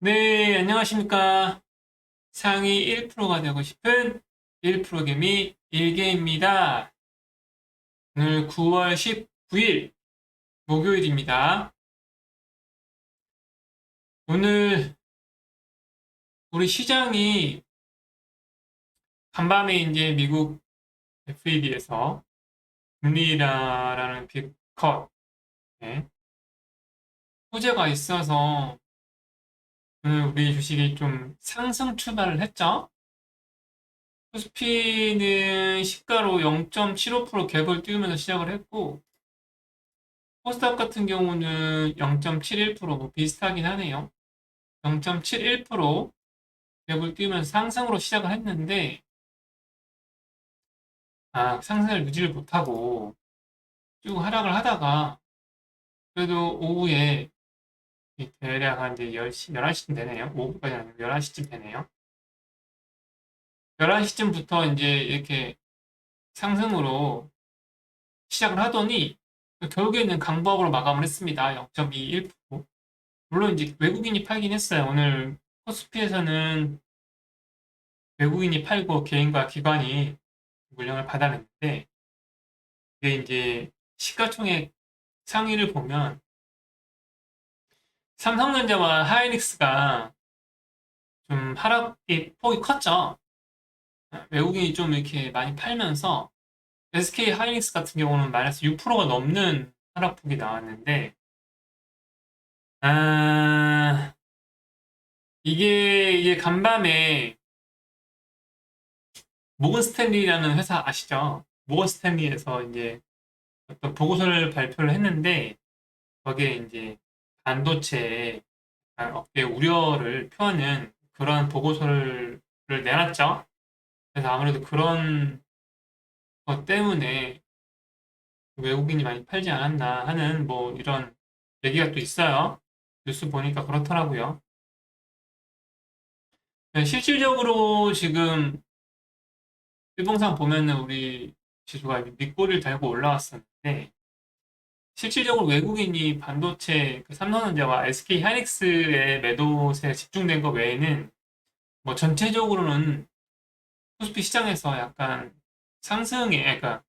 네, 안녕하십니까. 상위 1%가 되고 싶은 1% 개미 일개입니다. 오늘 9월 19일 목요일입니다. 오늘 우리 시장이 간밤에 이제 미국 FED에서 금리 인하라는 빅컷 호재가 있어서 오늘 우리 주식이 좀 상승 출발을 했죠. 코스피는 시가로 0.75% 갭을 띄우면서 시작을 했고 코스닥 같은 경우는 0.71%, 뭐 비슷하긴 하네요. 0.71% 갭을 띄우면서 상승으로 시작을 했는데, 상승을 유지를 못하고 쭉 하락을 하다가, 그래도 오후에 대략 한 이제 10시, 11시쯤 되네요. 오후까지 아니고 11시쯤 되네요. 11시쯤부터 이제 이렇게 상승으로 시작을 하더니, 결국에는 강보합으로 마감을 했습니다. 0.21%. 물론 이제 외국인이 팔긴 했어요. 오늘 코스피에서는 외국인이 팔고 개인과 기관이 물량을 받아냈는데 이게 이제 시가총액 상위를 보면 삼성전자와 하이닉스가 좀 하락이 폭이 컸죠. 외국인이 좀 이렇게 많이 팔면서 SK 하이닉스 같은 경우는 마이너스 6%가 넘는 하락폭이 나왔는데 아, 이게 간밤에 모건 스탠리라는 회사 아시죠? 모건 스탠리에서 이제 어떤 보고서를 발표를 했는데 거기에 이제 반도체 업계 우려를 표하는 그런 보고서를 내놨죠. 그래서 아무래도 그런 것 때문에 외국인이 많이 팔지 않았나 하는 뭐 이런 얘기가 또 있어요. 뉴스 보니까 그렇더라고요. 네, 실질적으로 지금 일봉상 보면은 우리 지수가 밑꼬리를 달고 올라왔었는데 실질적으로 외국인이 반도체 그 삼성전자와 SK 하이닉스의 매도세에 집중된 것 외에는 뭐 전체적으로는 코스피 시장에서 약간 상승에, 그러니까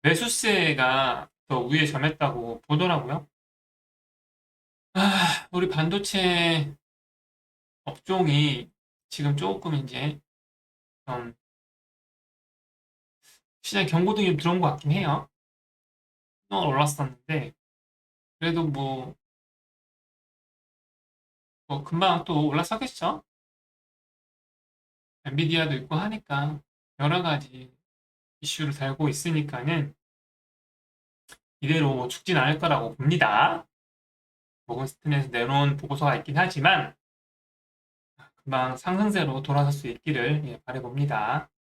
매수세가 더 위에 점했다고 보더라고요. 우리 반도체 업종이 지금 조금 이제 좀 시장 경고등이 좀 들어온 것 같긴 해요. 그동안 올랐었는데 그래도 뭐 금방 또 올라서겠죠. 엔비디아도 있고 하니까 여러 가지 이슈를 달고 있으니까는 이대로 죽진 않을 거라고 봅니다. 모건스탠에서 내놓은 보고서가 있긴 하지만 금방 상승세로 돌아설 수 있기를 바라봅니다.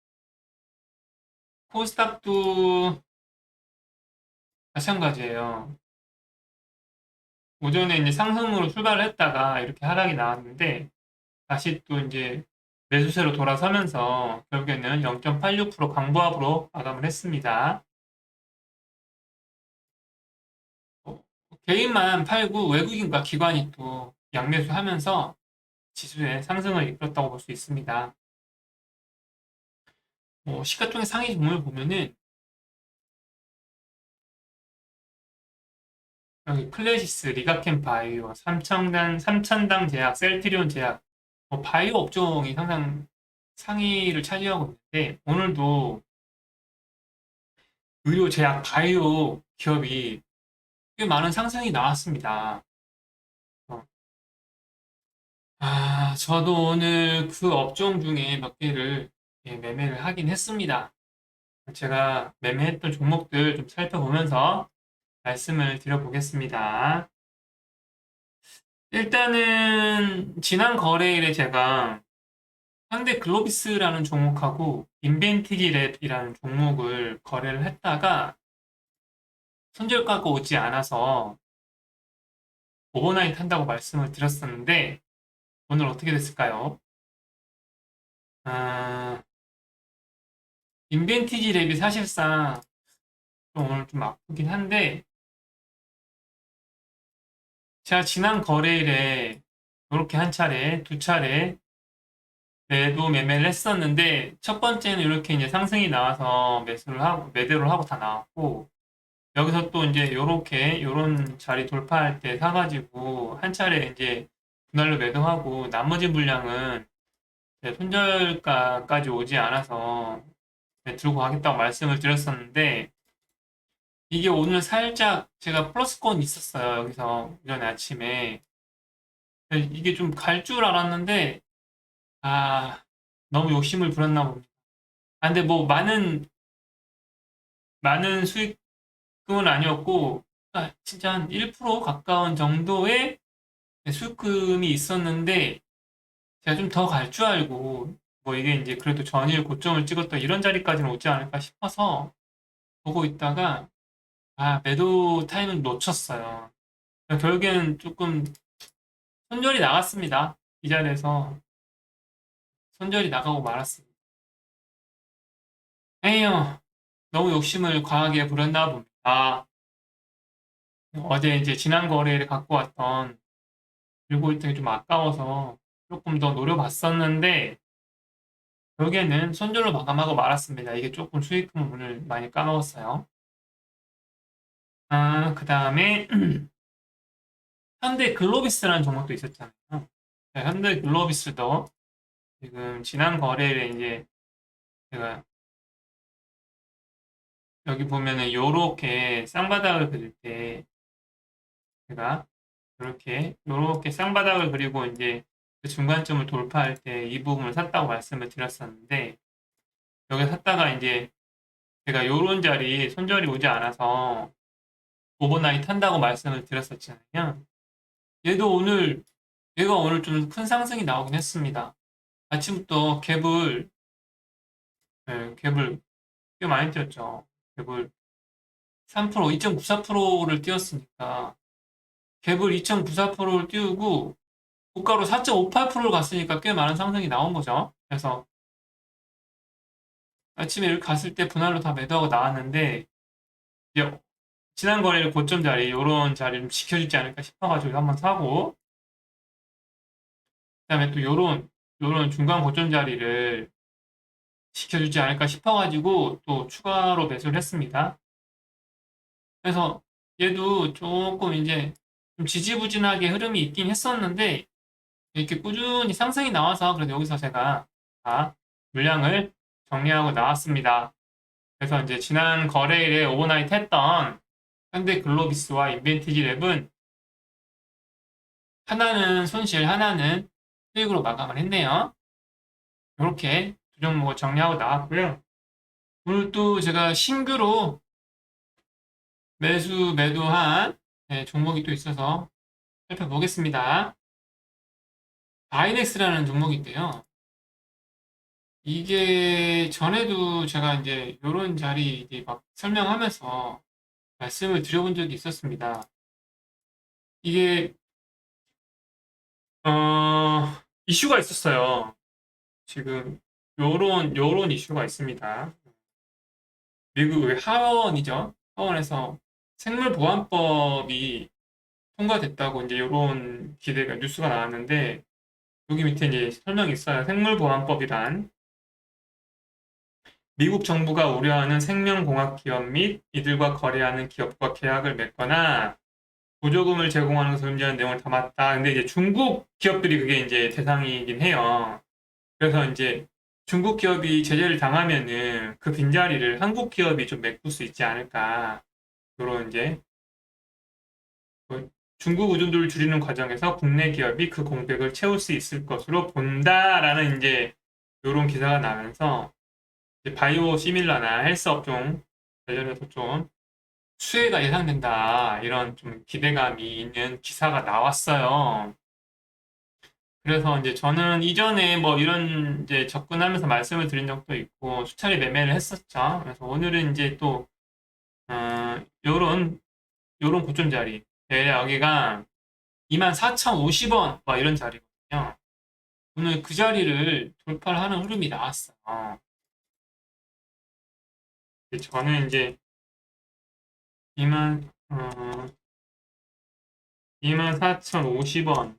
코스닥도 마찬가지예요. 오전에 이제 상승으로 출발을 했다가 이렇게 하락이 나왔는데 다시 또 이제 매수세로 돌아서면서 결국에는 0.86% 강보합으로 마감을 했습니다. 어, 개인만 팔고 외국인과 기관이 또 양매수하면서 지수의 상승을 이끌었다고 볼 수 있습니다. 시가총액 상위 종목을 보면은 여기 클래시스, 리가켄 바이오, 삼천당 제약, 셀트리온 제약, 바이오 업종이 항상 상위를 차지하고 있는데 오늘도 의료, 제약, 바이오 기업이 꽤 많은 상승이 나왔습니다. 어, 저도 오늘 그 업종 중에 몇 개를 매매를 하긴 했습니다. 제가 매매했던 종목들 좀 살펴보면서 말씀을 드려보겠습니다. 일단은 지난 거래일에 제가 현대 글로비스라는 종목하고 인벤티지 랩이라는 종목을 거래를 했다가 손절가가 오지 않아서 오버나잇 한다고 말씀을 드렸었는데 오늘 어떻게 됐을까요? 아, 인벤티지 랩이 사실상 좀 오늘 좀 아프긴 한데 제가 지난 거래일에 이렇게 한 차례, 두 차례 매도 매매를 했었는데 첫 번째는 이렇게 이제 상승이 나와서 매수를 하고 매도를 하고 다 나왔고 여기서 또 이제 요렇게 요런 자리 돌파할 때 사가지고 한 차례 이제 분할로 매도하고 나머지 물량은 이제 손절가까지 오지 않아서 들고 가겠다고 말씀을 드렸었는데 이게 오늘 살짝 제가 플러스권 있었어요. 여기서 이전 아침에 이게 좀 갈 줄 알았는데 아 너무 욕심을 부렸나 봅니다. 아, 근데 뭐 많은 수익금은 아니었고 아, 진짜 한 1% 가까운 정도의 수익금이 있었는데 제가 좀 더 갈 줄 알고 뭐 이게 이제 그래도 전일 고점을 찍었던 이런 자리까지는 오지 않을까 싶어서 보고 있다가 아 매도 타임을 놓쳤어요. 결국에는 조금 손절이 나갔습니다. 이 자리에서 손절이 나가고 말았습니다. 에휴 너무 욕심을 과하게 부렸나 봅니다. 어제 이제 지난 거래를 갖고 왔던 들고 있던 게 좀 아까워서 조금 더 노려봤었는데 결국에는 손절로 마감하고 말았습니다. 이게 조금 수익금 오늘 많이 까먹었어요. 아, 그 다음에 현대 글로비스라는 종목도 있었잖아요. 네, 현대 글로비스도 지금 지난 거래일에 이제 제가 여기 보면은 요렇게 쌍바닥을 그릴 때 제가 요렇게 쌍바닥을 그리고 이제 그 중간점을 돌파할 때 이 부분을 샀다고 말씀을 드렸었는데 여기 샀다가 이제 제가 요런 자리 손절이 오지 않아서 오버나잇 한다고 말씀을 드렸었잖아요. 얘도 오늘 얘가 오늘 좀 큰 상승이 나오긴 했습니다. 아침부터 갭을 꽤 많이 뛰었죠. 갭을 3%, 2.94%를 띄웠으니까 갭을 2.94%를 띄우고 고가로 4.58%를 갔으니까 꽤 많은 상승이 나온 거죠. 그래서 아침에 이렇게 갔을 때 분할로 다 매도하고 나왔는데 이제 지난 거래일 고점 자리 요런 자리 좀 지켜주지 않을까 싶어가지고 한번 사고 그다음에 또 요런 중간 고점 자리를 지켜주지 않을까 싶어가지고 또 추가로 매수를 했습니다. 그래서 얘도 조금 이제 좀 지지부진하게 흐름이 있긴 했었는데 이렇게 꾸준히 상승이 나와서 그래도 여기서 제가 다 물량을 정리하고 나왔습니다. 그래서 이제 지난 거래일에 오버나잇 했던 현대 글로비스와 인벤티지 랩은 하나는 손실, 하나는 수익으로 마감을 했네요. 이렇게 두 종목을 정리하고 나왔고요. 오늘 또 제가 신규로 매도한 종목이 또 있어서 살펴보겠습니다. 아이넥스라는 종목인데요. 이게 전에도 제가 이제 이런 자리 이제 막 설명하면서 말씀을 드려본 적이 있었습니다. 이게 이슈가 있었어요. 지금 요런 이슈가 있습니다. 미국의 하원이죠. 하원에서 생물보안법이 통과됐다고 이제 요런 기대가 뉴스가 나왔는데 여기 밑에 이제 설명이 있어요. 생물보안법이란 미국 정부가 우려하는 생명공학 기업 및 이들과 거래하는 기업과 계약을 맺거나 보조금을 제공하는 것을 금지하는 내용을 담았다. 근데 이제 중국 기업들이 그게 이제 대상이긴 해요. 그래서 이제 중국 기업이 제재를 당하면은 그 빈자리를 한국 기업이 좀 메꿀 수 있지 않을까. 요런 이제 뭐 중국 의존도를 줄이는 과정에서 국내 기업이 그 공백을 채울 수 있을 것으로 본다라는 이제 요런 기사가 나면서 이제 바이오 시밀러나 헬스 업종 관련해서 좀 수혜가 예상된다. 이런 좀 기대감이 있는 기사가 나왔어요. 그래서 이제 저는 이전에 뭐 이런 이제 접근하면서 말씀을 드린 적도 있고 수차례 매매를 했었죠. 그래서 오늘은 이제 또 요런 고점 자리 여기가 24,050원 막 이런 자리거든요. 오늘 그 자리를 돌파를 하는 흐름이 나왔어요. 저는 이제 2만 24,050원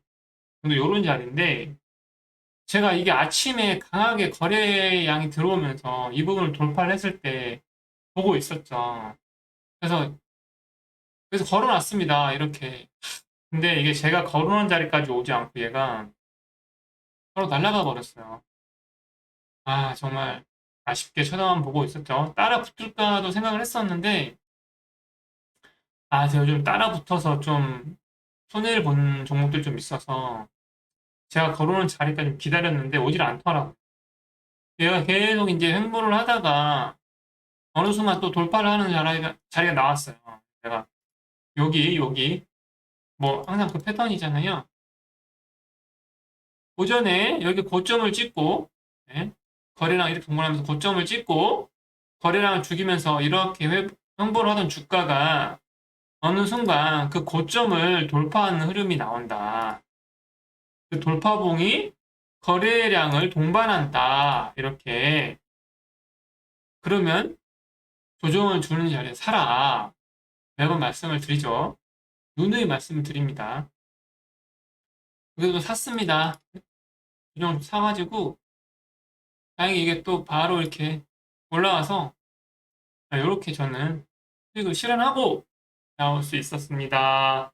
정도 요런 자리인데 제가 이게 아침에 강하게 거래량이 들어오면서 이 부분을 돌파를 했을 때 보고 있었죠. 그래서 걸어놨습니다. 이렇게. 근데 이게 제가 걸어놓은 자리까지 오지 않고 얘가 바로 날아가 버렸어요. 아, 정말 아쉽게 쳐다만 보고 있었죠. 따라 붙을까도 생각을 했었는데, 아, 제가 좀 따라 붙어서 좀 손해를 본 종목들 좀 있어서 제가 걸어놓은 자리까지 좀 기다렸는데 오질 않더라고요. 얘가 계속 이제 횡보를 하다가 어느 순간 또 돌파를 하는 자리가 나왔어요. 제가 여기 뭐 항상 그 패턴이잖아요. 오전에 여기 고점을 찍고 예, 거래량 이렇게 동반하면서 고점을 찍고 거래량을 죽이면서 이렇게 횡보를 하던 주가가 어느 순간 그 고점을 돌파하는 흐름이 나온다. 그 돌파봉이 거래량을 동반한다. 이렇게 그러면 조정을 주는 자리에 사라. 매번 말씀을 드리죠. 누누이 말씀을 드립니다. 그래도 샀습니다. 조정 사가지고 다행히 이게 또 바로 이렇게 올라와서 이렇게 저는 수익을 실현하고 나올 수 있었습니다.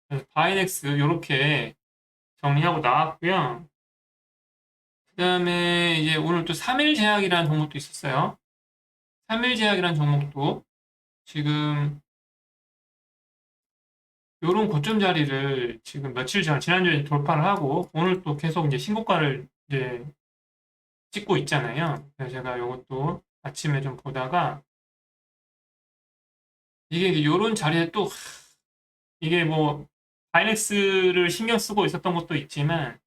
그래서 바이넥스 이렇게 정리하고 나왔고요. 그 다음에 이제 오늘 또 3일 제약이라는 종목도 있었어요. 3일 제약이라는 종목도 지금 요런 고점 자리를 지금 며칠 전, 지난주에 돌파를 하고 오늘 또 계속 이제 신고가를 이제 찍고 있잖아요. 그래서 제가 요것도 아침에 좀 보다가 이게 이제 요런 자리에 또 이게 뭐 바이넥스를 신경 쓰고 있었던 것도 있지만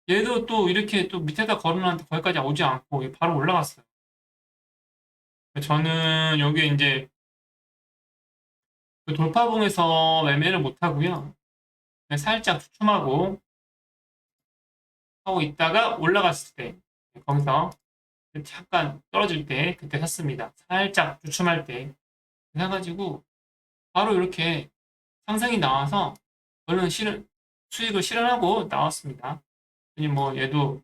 얘도 또 이렇게 또 밑에다 걸어놨는데 거기까지 오지 않고 바로 올라갔어요. 저는 여기 이제 그 돌파봉에서 매매를 못 하고요. 살짝 추춤하고 하고 있다가 올라갔을 때 거기서 잠깐 떨어질 때 그때 샀습니다. 살짝 주춤할 때 사가지고 바로 이렇게 상승이 나와서 얼른 수익을 실현하고 나왔습니다. 아니 뭐 얘도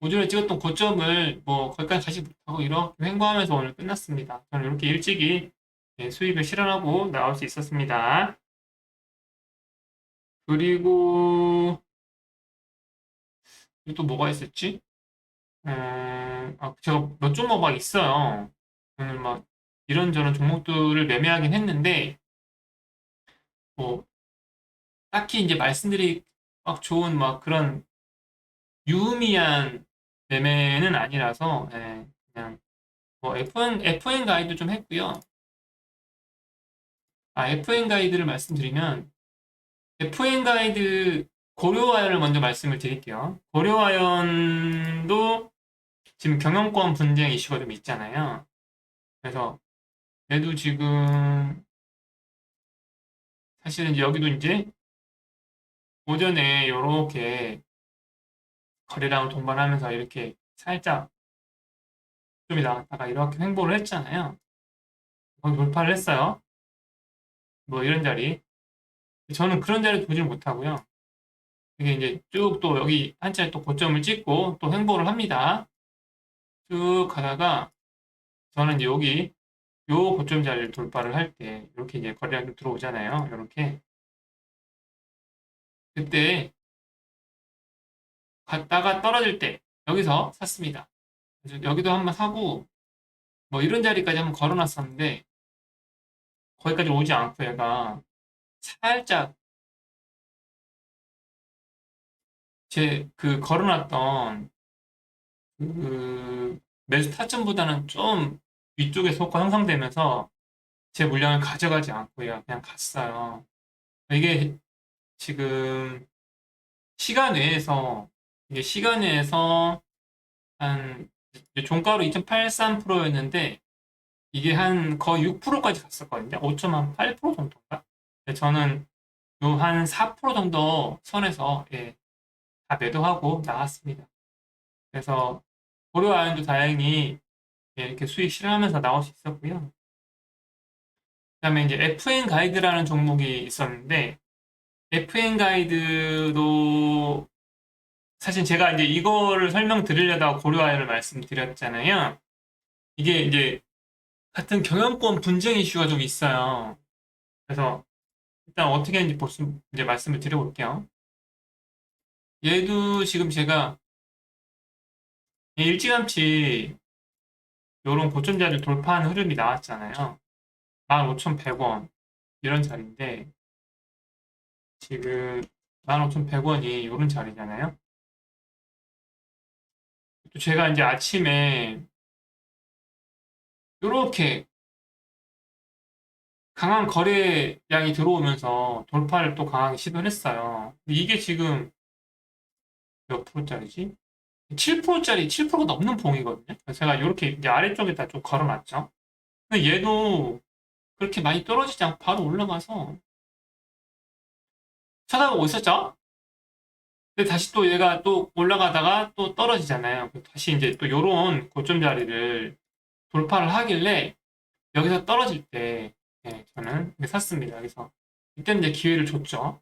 오전에 찍었던 고점을 뭐 거기까지 가지 못하고 이렇게 횡보하면서 오늘 끝났습니다. 저는 이렇게 일찍이 수익을 실현하고 나올 수 있었습니다. 그리고 또 뭐가 있었지? 제가 몇 종목 막 있어요. 오늘 막 이런저런 종목들을 매매하긴 했는데 뭐 딱히 이제 말씀드리 막 좋은 막 그런 유의미한 매매는 아니라서 그냥 뭐 FN 가이드 좀 했고요. FN 가이드를 말씀드리면 FN 가이드 고려아연을 먼저 말씀을 드릴게요. 고려아연도 지금 경영권 분쟁 이슈가 좀 있잖아요. 그래서 얘도 지금 사실은 이제 여기도 이제 오전에 이렇게 거래량을 동반하면서 이렇게 살짝 좀이 나왔다가 이렇게 횡보를 했잖아요. 거기 돌파를 했어요. 뭐 이런 자리. 저는 그런 자리 보질 못하고요. 이게 이제 쭉 또 여기 한 차례 또 고점을 찍고 또 횡보를 합니다. 쭉 가다가 저는 이제 여기 요 고점 자리를 돌파를 할 때 이렇게 이제 거래량이 들어오잖아요. 이렇게 그때 갔다가 떨어질 때 여기서 샀습니다. 그래서 여기도 한번 사고 뭐 이런 자리까지 한번 걸어놨었는데 거기까지 오지 않고 얘가 살짝 제 그 걸어놨던 그 매수 타점보다는 좀 위쪽에 속고 형성되면서 제 물량을 가져가지 않고 얘가 그냥 갔어요. 이게 지금 시간 외에서 이게 시간 외에서 한 종가로 2.83%였는데 이게 한 거의 6%까지 갔었거든요. 5.8% 정도인가? 근데 저는 요 한 4% 정도 선에서 다 매도하고 나왔습니다. 그래서 고려 아연도 다행히 이렇게 수익 실현하면서 나올 수 있었고요. 그다음에 이제 FN 가이드라는 종목이 있었는데 FN 가이드도 사실 제가 이제 이거를 설명드리려다가 고려아연을 말씀드렸잖아요. 이게 이제 같은 경영권 분쟁 이슈가 좀 있어요. 그래서 일단 어떻게 하는지 이제 말씀을 드려볼게요. 얘도 지금 제가 일찌감치 이런 고점자를 돌파하는 흐름이 나왔잖아요. 15,100원 이런 자리인데 지금 15,100원이 이런 자리잖아요. 또 제가 이제 아침에 이렇게 강한 거래량이 들어오면서 돌파를 또 강하게 시도를 했어요. 근데 이게 지금 몇 프로짜리지? 7%짜리, 7%가 넘는 봉이거든요. 그래서 제가 이렇게 이제 아래쪽에다 좀 걸어놨죠. 근데 얘도 그렇게 많이 떨어지지 않고 바로 올라가서 쳐다보고 있었죠? 근데 다시 또 얘가 또 올라가다가 또 떨어지잖아요. 다시 이제 또 요런 고점 자리를 돌파를 하길래 여기서 떨어질 때 저는 샀습니다. 그래서 이때는 이제 기회를 줬죠.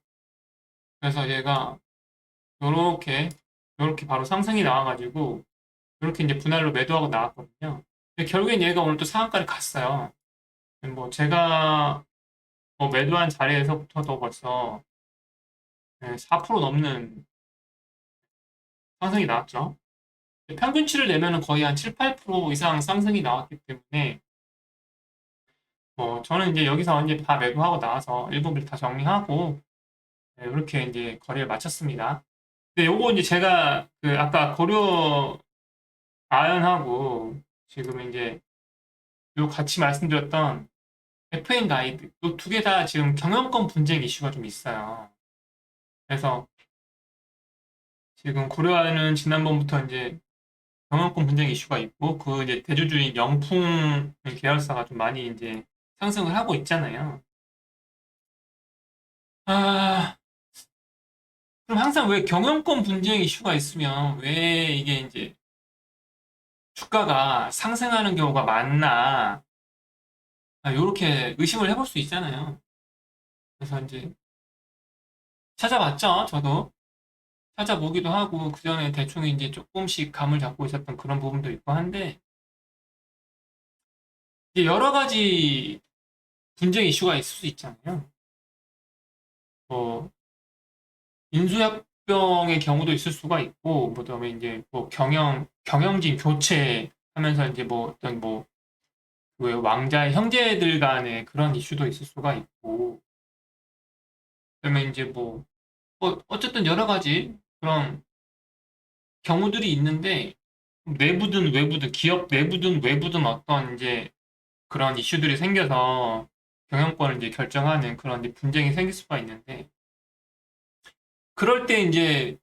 그래서 얘가 요렇게 요렇게 바로 상승이 나와가지고 요렇게 이제 분할로 매도하고 나왔거든요. 근데 결국엔 얘가 오늘 또 상한가를 갔어요. 뭐 제가 뭐 매도한 자리에서부터도 벌써 4% 넘는 상승이 나왔죠. 평균치를 내면은 거의 한 7, 8% 이상 상승이 나왔기 때문에 뭐 저는 이제 여기서 이제 다 매도하고 나와서 일부분 다 정리하고 이렇게 이제 거래를 마쳤습니다. 근데 요거 이제 제가 그 아까 고려 아연하고 지금 이제 요 같이 말씀드렸던 FN 가이드 요 두 개 다 지금 경영권 분쟁 이슈가 좀 있어요. 그래서 지금 고려아연은 지난번부터 이제 경영권 분쟁 이슈가 있고 그 이제 대주주인 영풍 계열사가 좀 많이 이제 상승을 하고 있잖아요. 아, 그럼 항상 왜 경영권 분쟁 이슈가 있으면 왜 이게 이제 주가가 상승하는 경우가 많나? 요렇게 의심을 해볼 수 있잖아요. 그래서 이제 찾아봤죠, 저도. 찾아보기도 하고, 그 전에 대충 이제 조금씩 감을 잡고 있었던 그런 부분도 있고 한데, 이제 여러 가지 분쟁 이슈가 있을 수 있잖아요. 뭐, 인수합병의 경우도 있을 수가 있고, 뭐, 그다음에 이제 뭐 경영진 교체하면서 이제 뭐 어떤 뭐, 왜 왕자의 형제들 간의 그런 이슈도 있을 수가 있고, 그다음에 이제 뭐 어쨌든 여러 가지 그런 경우들이 있는데, 내부든 외부든, 기업 내부든 외부든 어떤 이제 그런 이슈들이 생겨서 경영권을 이제 결정하는 그런 이제 분쟁이 생길 수가 있는데, 그럴 때 이제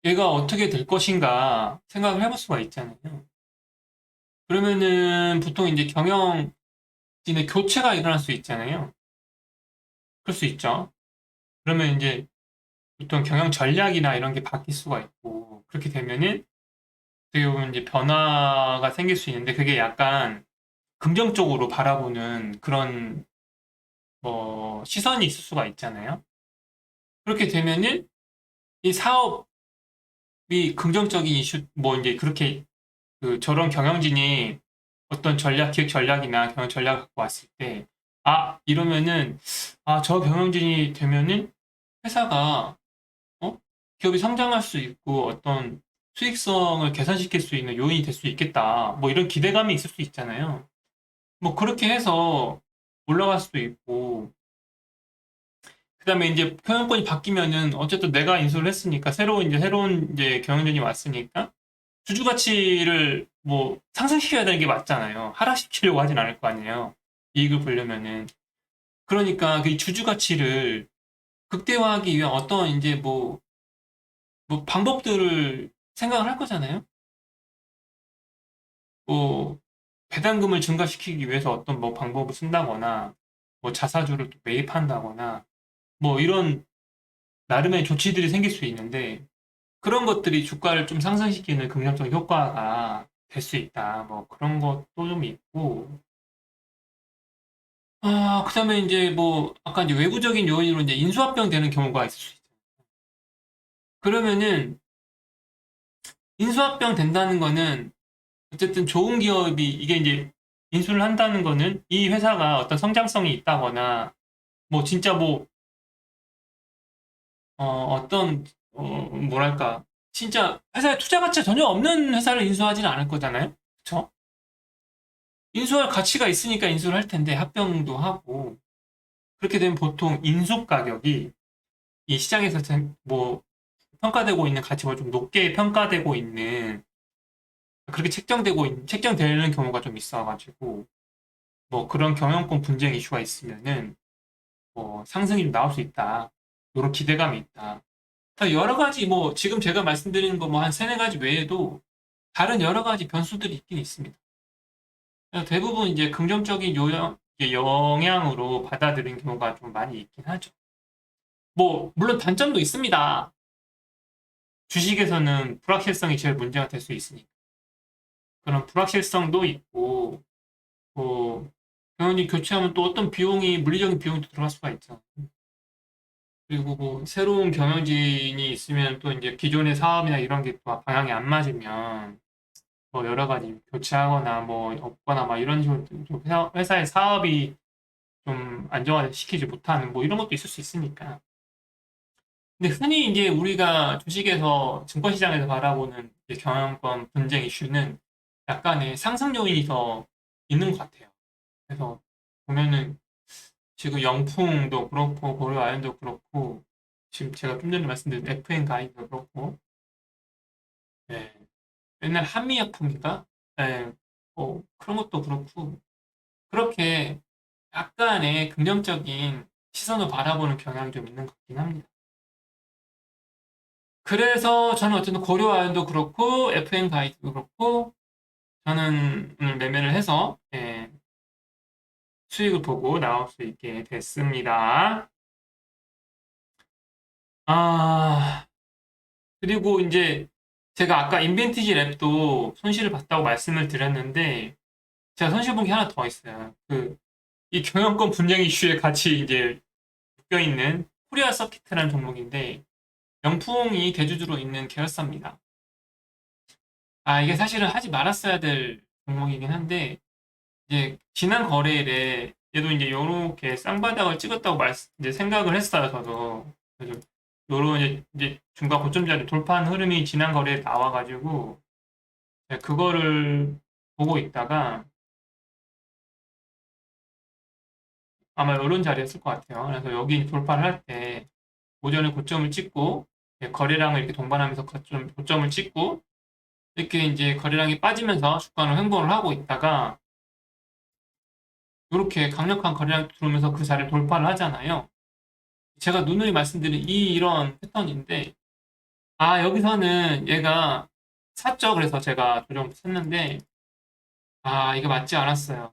얘가 어떻게 될 것인가 생각을 해볼 수가 있잖아요. 그러면은 보통 이제 경영진의 교체가 일어날 수 있잖아요. 그럴 수 있죠. 그러면 이제 보통 경영 전략이나 이런 게 바뀔 수가 있고, 그렇게 되면은 어떻게 보면 이제 변화가 생길 수 있는데, 그게 약간 긍정적으로 바라보는 그런 뭐 시선이 있을 수가 있잖아요. 그렇게 되면은 이 사업이 긍정적인 이슈, 뭐 이제 그렇게 그 저런 경영진이 어떤 전략, 기획 전략이나 경영 전략을 갖고 왔을 때, 이러면은, 저 경영진이 되면은 회사가, 어? 기업이 성장할 수 있고 어떤 수익성을 개선시킬 수 있는 요인이 될 수 있겠다. 뭐 이런 기대감이 있을 수 있잖아요. 뭐 그렇게 해서 올라갈 수도 있고, 그다음에 이제 경영권이 바뀌면은 어쨌든 내가 인수를 했으니까 새로운 이제 경영진이 왔으니까 주주 가치를 뭐 상승시켜야 되는 게 맞잖아요. 하락시키려고 하진 않을 거 아니에요. 이익을 보려면은. 그러니까 그 주주 가치를 극대화하기 위한 어떤 이제 뭐 방법들을 생각을 할 거잖아요. 뭐 배당금을 증가시키기 위해서 어떤 뭐 방법을 쓴다거나 뭐 자사주를 또 매입한다거나 뭐 이런 나름의 조치들이 생길 수 있는데 그런 것들이 주가를 좀 상승시키는 긍정적 효과가 될 수 있다. 뭐 그런 것도 좀 있고 그다음에 이제 뭐 아까 이제 외부적인 요인으로 이제 인수합병 되는 경우가 있을 수 있죠. 그러면은 인수합병 된다는 거는 어쨌든 좋은 기업이 이게 이제 인수를 한다는 거는 이 회사가 어떤 성장성이 있다거나 뭐 진짜 뭐 어떤 뭐랄까 진짜 회사에 투자 가치가 전혀 없는 회사를 인수하지는 않을 거잖아요. 그렇죠? 인수할 가치가 있으니까 인수를 할 텐데 합병도 하고 그렇게 되면 보통 인수 가격이 이 시장에서 뭐 평가되고 있는 가치보다 좀 높게 평가되고 있는 그렇게 책정되는 경우가 좀 있어가지고 뭐 그런 경영권 분쟁 이슈가 있으면은 뭐 상승이 좀 나올 수 있다. 이런 기대감이 있다. 여러 가지 뭐 지금 제가 말씀드리는 거 뭐 한 세네 가지 외에도 다른 여러 가지 변수들이 있긴 있습니다. 대부분 이제 긍정적인 영향으로 받아들인 경우가 좀 많이 있긴 하죠. 뭐 물론 단점도 있습니다. 주식에서는 불확실성이 제일 문제가 될 수 있으니까 그런 불확실성도 있고 뭐 경영진 교체하면 또 어떤 비용이 물리적인 비용이 또 들어갈 수가 있죠. 그리고 뭐 새로운 경영진이 있으면 또 이제 기존의 사업이나 이런 게 또 방향이 안 맞으면 뭐 여러 가지 교체하거나 뭐 없거나 막 이런 식으로 좀 회사의 사업이 좀 안정화시키지 못하는 뭐 이런 것도 있을 수 있으니까. 근데 흔히 이제 우리가 주식에서 증권시장에서 바라보는 이제 경영권 분쟁 이슈는 약간의 상승 요인이 더 있는 것 같아요. 그래서 보면은 지금 영풍도 그렇고 고려 아연도 그렇고 지금 제가 좀 전에 말씀드린 FN 가이드도 그렇고 네. 옛날 한미약품인가? 네. 그런 것도 그렇고 그렇게 약간의 긍정적인 시선으로 바라보는 경향이 좀 있는 것 같긴 합니다. 그래서 저는 어쨌든 고려 아연도 그렇고 FN 가이드도 그렇고 저는 오늘 매매를 해서 수익을 보고 나올 수 있게 됐습니다. 아, 그리고 이제 제가 아까 인벤티지 랩도 손실을 봤다고 말씀을 드렸는데 제가 손실 본 게 하나 더 있어요. 이 경영권 분쟁 이슈에 같이 이제 묶여 있는 코리아 서키트라는 종목인데 영풍이 대주주로 있는 계열사입니다. 이게 사실은 하지 말았어야 될 종목이긴 한데 이제 지난 거래일에 얘도 이제 요렇게 쌍바닥을 찍었다고 이제 생각을 했어요. 저도 그래서 요런 이제 중간 고점 자리 돌파한 흐름이 지난 거래에 나와가지고 그거를 보고 있다가 아마 요런 자리였을 것 같아요. 그래서 여기 돌파를 할 때 오전에 고점을 찍고 거래량을 이렇게 동반하면서 고점을 찍고 이렇게 이제 거래량이 빠지면서 주가는 횡보를 하고 있다가 이렇게 강력한 거래량이 들어오면서 그 자리를 돌파를 하잖아요. 제가 누누이 말씀드린 이런 패턴인데 여기서는 얘가 샀죠. 그래서 제가 조정 샀는데 이게 맞지 않았어요.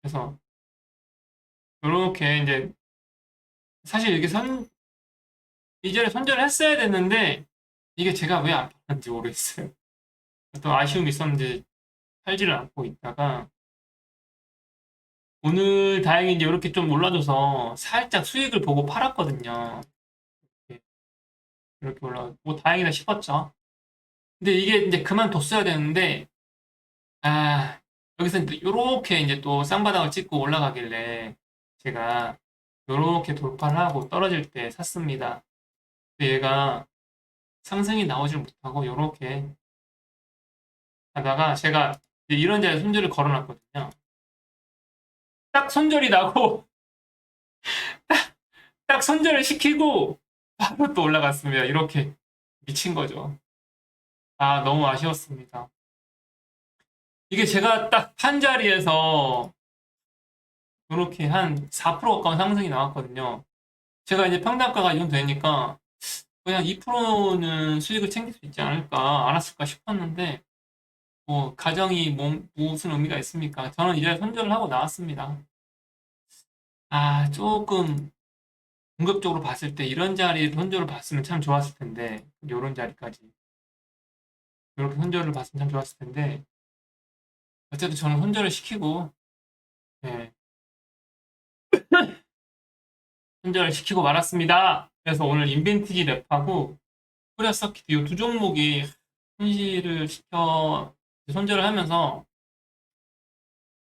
그래서 이렇게 이제 사실 이게 이전에 손절을 했어야 됐는데 이게 제가 왜 안 팔았는지 모르겠어요. 또 아쉬움이 있었는데 팔지를 않고 있다가 오늘 다행히 이제 이렇게 좀 올라줘서 살짝 수익을 보고 팔았거든요. 이렇게 올라, 뭐 다행이다 싶었죠. 근데 이게 이제 그만뒀어야 되는데, 여기서 이렇게 이제 또 쌍바닥을 찍고 올라가길래 제가 이렇게 돌파를 하고 떨어질 때 샀습니다. 근데 얘가 상승이 나오질 못하고 이렇게 하다가 제가 이제 이런 자리에 손절을 걸어놨거든요. 딱 손절이 나고 딱 손절을 시키고 바로 또 올라갔습니다. 이렇게 미친 거죠. 너무 아쉬웠습니다. 이게 제가 딱 한 자리에서 이렇게 한 4% 가까운 상승이 나왔거든요. 제가 이제 평단가가 이 정도 되니까 그냥 2%는 수익을 챙길 수 있지 않을까, 알았을까 싶었는데, 뭐, 가정이 무슨 의미가 있습니까? 저는 이제 손절을 하고 나왔습니다. 조금 공격적으로 봤을 때 이런 자리에 손절을 봤으면 참 좋았을 텐데, 이런 자리까지. 이렇게 손절을 봤으면 참 좋았을 텐데, 어쨌든 저는 손절을 시키고, 예, 손절시키고 말았습니다. 그래서 오늘 인벤티지 랩하고 코리아 서킷 이 두 종목이 손실을 시켜 손절을 하면서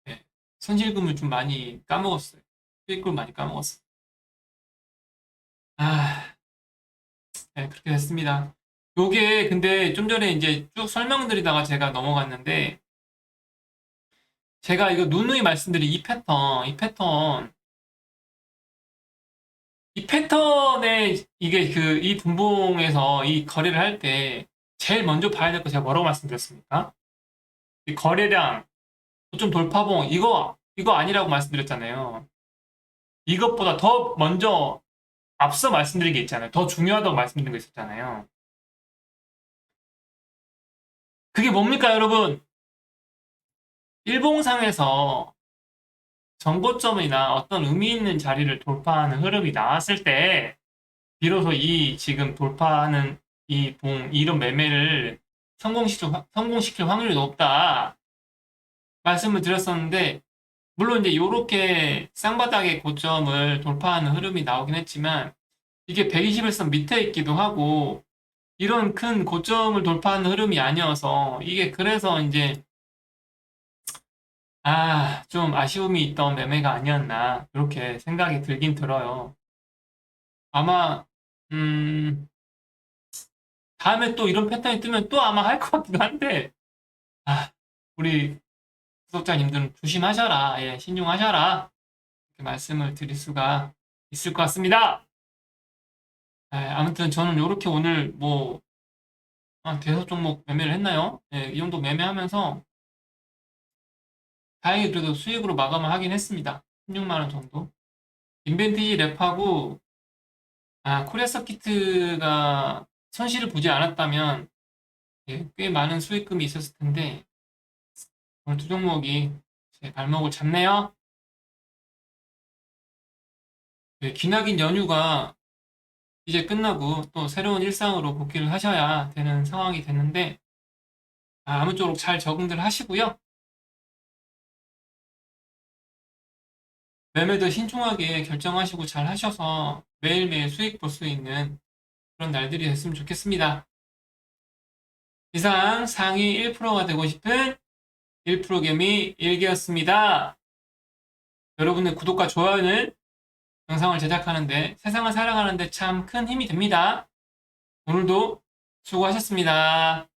네, 손실금을 좀 많이 까먹었어요. 수익금을 많이 까먹었어요. 아, 네, 그렇게 됐습니다. 요게 근데 좀 전에 이제 쭉 설명드리다가 제가 넘어갔는데 제가 이거 누누이 말씀드린 이 패턴에 이게 그 이 분봉에서 이 거래를 할 때 제일 먼저 봐야 될 거 제가 뭐라고 말씀드렸습니까? 이 거래량, 고점 돌파봉 이거 아니라고 말씀드렸잖아요. 이것보다 더 먼저 앞서 말씀드린 게 있잖아요. 더 중요하다고 말씀드린 거 있었잖아요. 그게 뭡니까, 여러분? 일봉상에서 전고점이나 어떤 의미 있는 자리를 돌파하는 흐름이 나왔을 때 비로소 이 지금 돌파하는 이런 매매를 성공시킬 확률이 높다 말씀을 드렸었는데 물론 이제 요렇게 쌍바닥의 고점을 돌파하는 흐름이 나오긴 했지만 이게 121선 밑에 있기도 하고 이런 큰 고점을 돌파하는 흐름이 아니어서 이게 그래서 이제 좀 아쉬움이 있던 매매가 아니었나 이렇게 생각이 들긴 들어요. 아마 음, 다음에 또 이런 패턴이 뜨면 또 아마 할 것 같기도 한데 우리 구독자님들은 조심하셔라. 예, 신중하셔라. 이렇게 말씀을 드릴 수가 있을 것 같습니다. 아무튼 저는 이렇게 오늘 뭐 대여섯 종목 매매를 했나요? 이 정도 매매하면서 다행히 그래도 수익으로 마감을 하긴 했습니다. 16만 원 정도. 인벤티지 랩하고 코리아 서키트가 손실을 보지 않았다면 꽤 많은 수익금이 있었을 텐데 오늘 두 종목이 제 발목을 잡네요. 기나긴 연휴가 이제 끝나고 또 새로운 일상으로 복귀를 하셔야 되는 상황이 됐는데 아무쪼록 잘 적응들 하시고요. 매매도 신중하게 결정하시고 잘 하셔서 매일매일 수익 볼 수 있는 그런 날들이 됐으면 좋겠습니다. 이상 상위 1%가 되고 싶은 1% 개미 일기였습니다. 여러분의 구독과 좋아요는 영상을 제작하는데 세상을 살아가는데 참 큰 힘이 됩니다. 오늘도 수고하셨습니다.